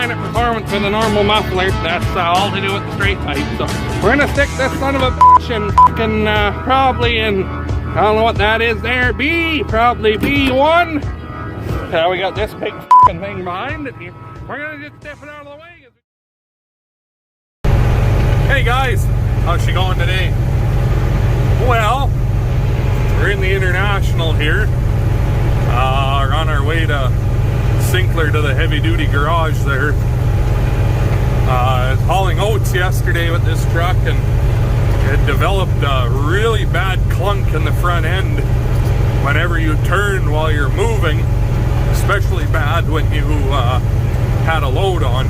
kind of performance with a normal muffler. That's all to do with the straight pipe. So we're gonna stick this son of a bitch in fucking probably in, I don't know what that is there, probably B1. We got this big fucking thing behind it here. We're gonna just step it out of the way. Hey guys, how's she going today? Well, we're in the International here. We're on our way to Sinclair to the heavy duty garage there. I was hauling oats yesterday with this truck and it developed a really bad clunk in the front end whenever you turn while you're moving, especially bad when you had a load on.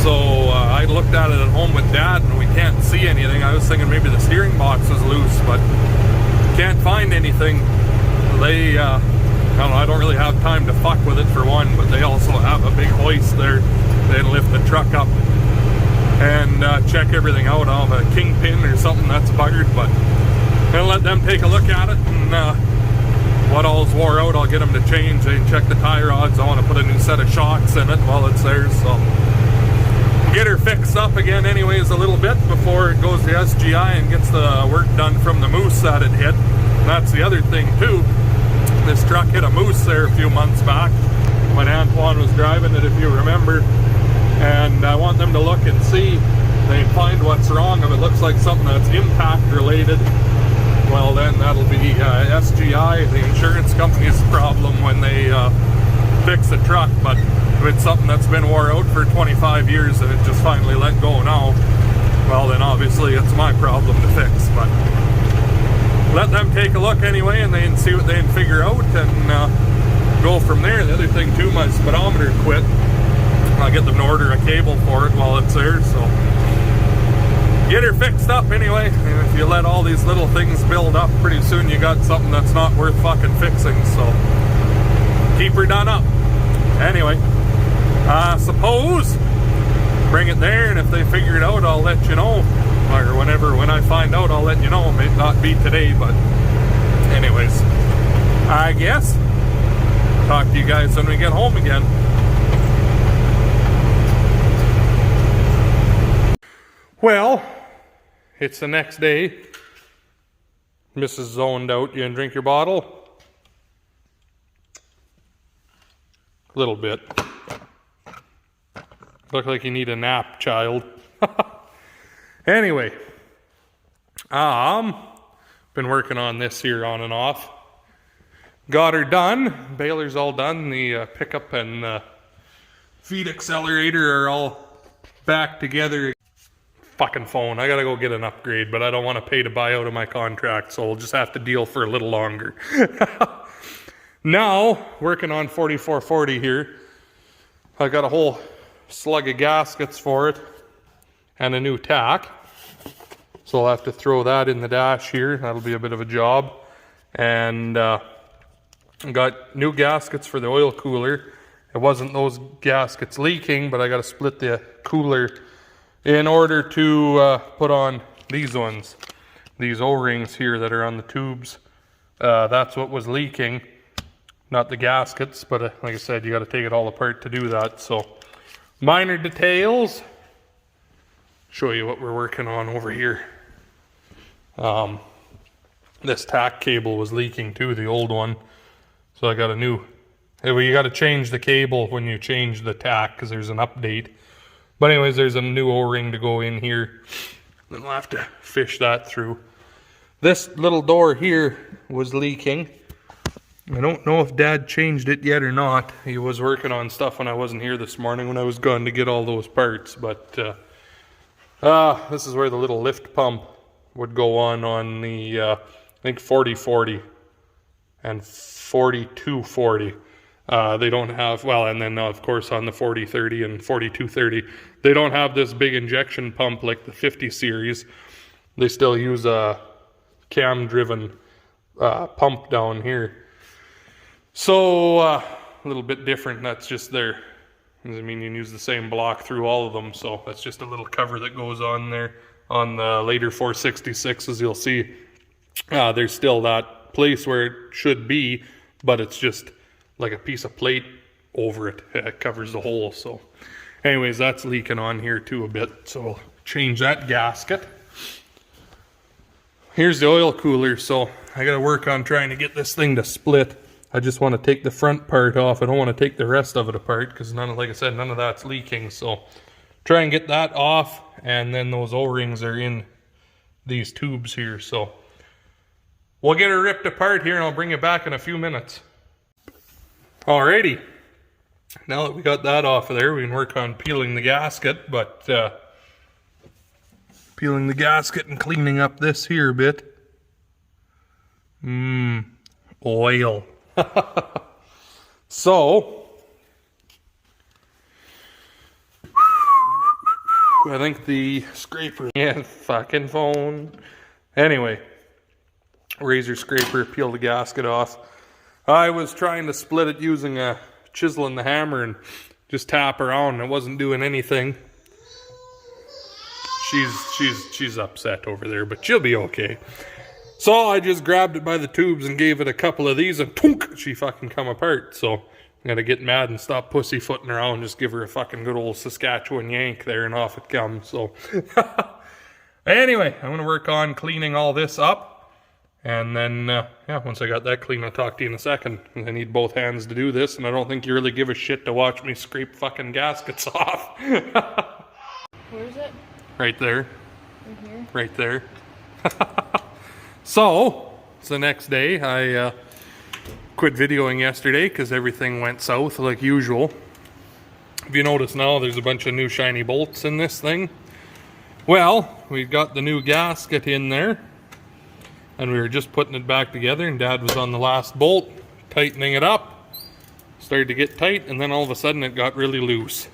So I looked at it at home with Dad and we can't see anything. I was thinking maybe the steering box was loose, but can't find anything. They, I don't know, I don't really have time to fuck with it for one, but they also have a big hoist there. They lift the truck up and check everything out. I'll have a kingpin or something that's buggered, but I'm gonna let them take a look at it, and what all's wore out, I'll get them to change. They can check the tie rods. I want to put a new set of shocks in it while it's there, so get her fixed up again anyways a little bit before it goes to SGI and gets the work done from the moose that it hit. And that's the other thing too. This truck hit a moose there a few months back when Antoine was driving it, if you remember. And I want them to look and see, they find what's wrong. If it looks like something that's impact related, well then that'll be SGI, the insurance company's problem when they fix the truck. But if it's something that's been wore out for 25 years and it just finally let go now, well then obviously it's my problem to fix. But let them take a look anyway and they can see what they can figure out and go from there. The other thing too, my speedometer quit. I'll get them to order a cable for it while it's there, so get her fixed up anyway. And if you let all these little things build up, pretty soon you got something that's not worth fucking fixing, so keep her done up. Anyway, suppose bring it there, and if they figure it out, I'll let you know, or when I find out, I'll let you know. It may not be today, but anyways, I guess talk to you guys when we get home again. Well, it's the next day. Mrs. zoned out. You gonna drink your bottle? A little bit. Look like you need a nap, child. Anyway, been working on this here on and off. Got her done. Baler's all done. The pickup and feed accelerator are all back together. Fucking phone. I gotta go get an upgrade, but I don't want to pay to buy out of my contract, so we'll just have to deal for a little longer. Now, working on 4440 here. I got a whole slug of gaskets for it and a new Tach. So I'll have to throw that in the dash here. That'll be a bit of a job. And got new gaskets for the oil cooler. It wasn't those gaskets leaking, but I got to split the cooler in order to put on these ones, these O-rings here that are on the tubes. That's what was leaking, not the gaskets, but like I said, you got to take it all apart to do that. So minor details. Show you what we're working on over here. This Tach cable was leaking too, the old one, so I got a new. Well, you got to change the cable when you change the Tach because there's an update. But anyways, there's a new O-ring to go in here. Then we'll have to fish that through. This little door here was leaking. I don't know if Dad changed it yet or not. He was working on stuff when I wasn't here this morning when I was gone to get all those parts. But this is where the little lift pump would go on the, I think 4040 and 4240. They don't have, well, and then of course on the 4030 and 4230, they don't have this big injection pump like the 50 series. They still use a cam driven pump down here. So a little bit different. That's just there. I mean, you can use the same block through all of them. So that's just a little cover that goes on there. On the later 466s, you'll see there's still that place where it should be, but it's just like a piece of plate over it. It covers the hole. So anyways, that's leaking on here too a bit. So we'll change that gasket. Here's the oil cooler. So I got to work on trying to get this thing to split. I just want to take the front part off. I don't want to take the rest of it apart because none of, like I said, none of that's leaking. So try and get that off, and then those O-rings are in these tubes here. So we'll get her ripped apart here and I'll bring it back in a few minutes. Alrighty. Now that we got that off of there, we can work on peeling the gasket, but peeling the gasket and cleaning up this here bit. Oil. So I think the scraper, yeah, fucking phone. Anyway, razor scraper, peel the gasket off. I was trying to split it using a chisel and the hammer and just tap around. It wasn't doing anything. She's upset over there, but she'll be okay. So I just grabbed it by the tubes and gave it a couple of these, and tunk, she fucking come apart. So I gotta get mad and stop pussyfooting around and just give her a fucking good old Saskatchewan yank there, and off it comes. So anyway, I'm gonna work on cleaning all this up, and then yeah, once I got that clean, I'll talk to you in a second. I need both hands to do this, and I don't think you really give a shit to watch me scrape fucking gaskets off. Where is it? Right there. Right here? Right there. So, it's the next day. I quit videoing yesterday because everything went south like usual. If you notice now, there's a bunch of new shiny bolts in this thing. Well, we got the new gasket in there, and we were just putting it back together, and Dad was on the last bolt, tightening it up. Started to get tight, and then all of a sudden it got really loose.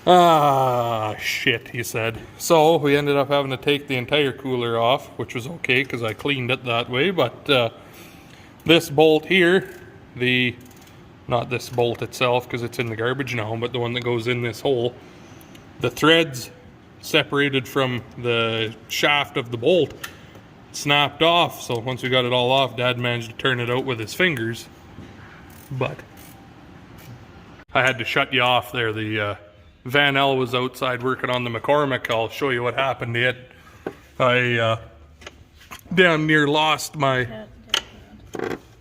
Ah, shit, he said. So we ended up having to take the entire cooler off, which was okay because I cleaned it that way. But this bolt here, not this bolt itself because it's in the garbage now, but the one that goes in this hole, the threads separated from the shaft of the bolt snapped off. So once we got it all off, Dad managed to turn it out with his fingers. But I had to shut you off there. The Van L was outside working on the McCormick. I'll show you what happened to it. I damn near lost my...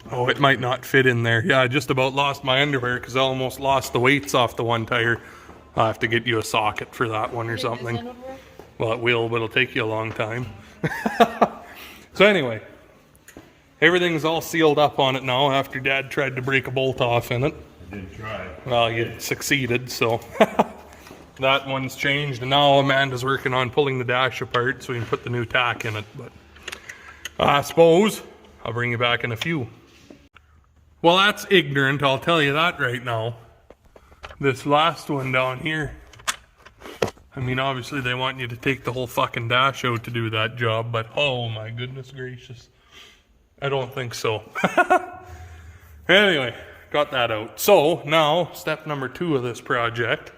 Oh, it might not fit in there. Yeah, I just about lost my underwear because I almost lost the weights off the one tire. I'll have to get you a socket for that one or something. Well, it will, but it'll take you a long time. So anyway, everything's all sealed up on it now after Dad tried to break a bolt off in it. I did try. Well, you succeeded, so... That one's changed, and now Amanda's working on pulling the dash apart so we can put the new Tach in it. But I suppose I'll bring you back in a few. Well, that's ignorant, I'll tell you that right now. This last one down here, I mean, obviously they want you to take the whole fucking dash out to do that job, but oh my goodness gracious, I don't think so. Anyway, got that out. So now, step number 2 of this project.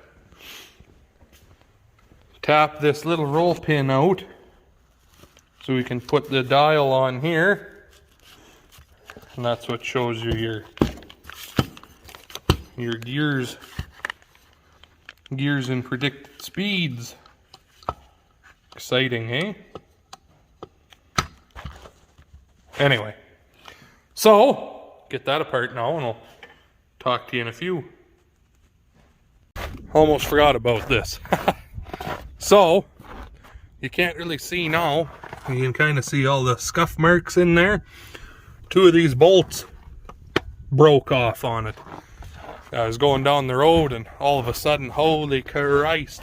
Tap this little roll pin out so we can put the dial on here, and that's what shows you your gears and predicted speeds. Exciting, eh? Anyway, so get that apart now and I'll talk to you in a few. Almost forgot about this. So, you can't really see now. You can kind of see all the scuff marks in there. 2 of these bolts broke off on it. I was going down the road and all of a sudden, holy Christ,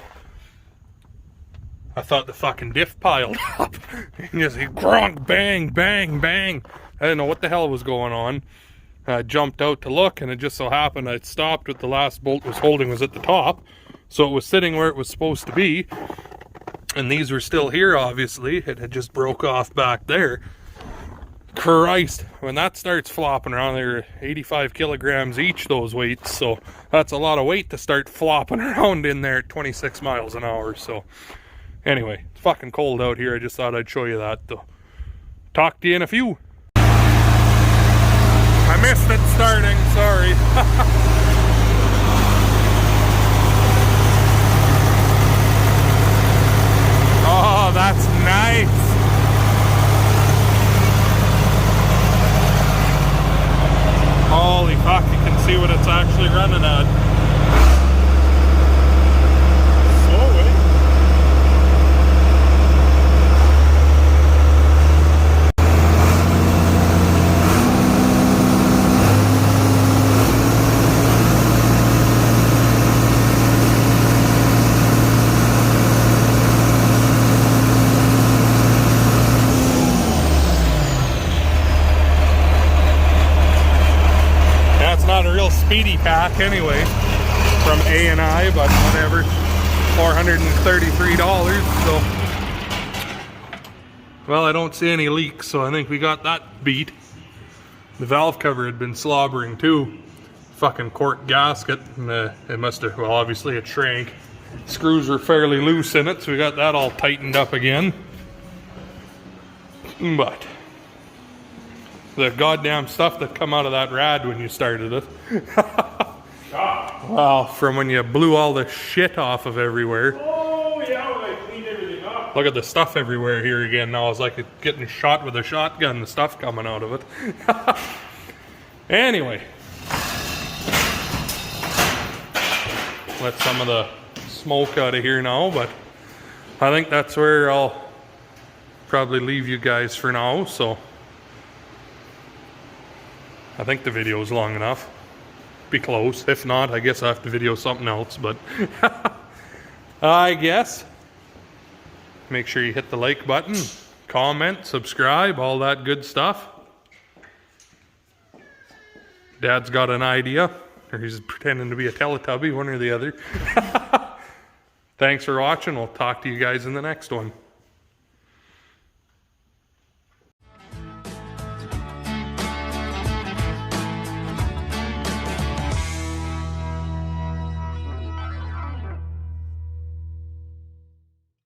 I thought the fucking diff piled up. And just grunk, bang, bang, bang. I didn't know what the hell was going on. I jumped out to look, and it just so happened I'd stopped with the last bolt was holding was at the top. So it was sitting where it was supposed to be, and these were still here, obviously. It had just broke off back there. Christ, when that starts flopping around, they're 85 kilograms each, those weights, so that's a lot of weight to start flopping around in there at 26 miles an hour. So anyway, it's fucking cold out here. I just thought I'd show you that, though. Talk to you in a few. I missed it starting, sorry. see what it's actually running at. Slow, eh? Not a real speedy pack anyway from A&I, but whatever. $433, so well, I don't see any leaks, so I think we got that beat. The valve cover had been slobbering too. Fucking cork gasket. It must have, well, obviously it shrank. Screws were fairly loose in it, so we got that all tightened up again. But the goddamn stuff that come out of that rad when you started it. Well, from when you blew all the shit off of everywhere. Oh yeah, when I cleaned everything up. Look at the stuff everywhere here again now. It's like getting shot with a shotgun, the stuff coming out of it. Anyway. Let some of the smoke out of here now, but I think that's where I'll probably leave you guys for now, so I think the video is long enough. Be close. If not, I guess I have to video something else, but I guess make sure you hit the like button, comment, subscribe, all that good stuff. Dad's got an idea, or he's pretending to be a Teletubby, one or the other. Thanks for watching. We'll talk to you guys in the next one.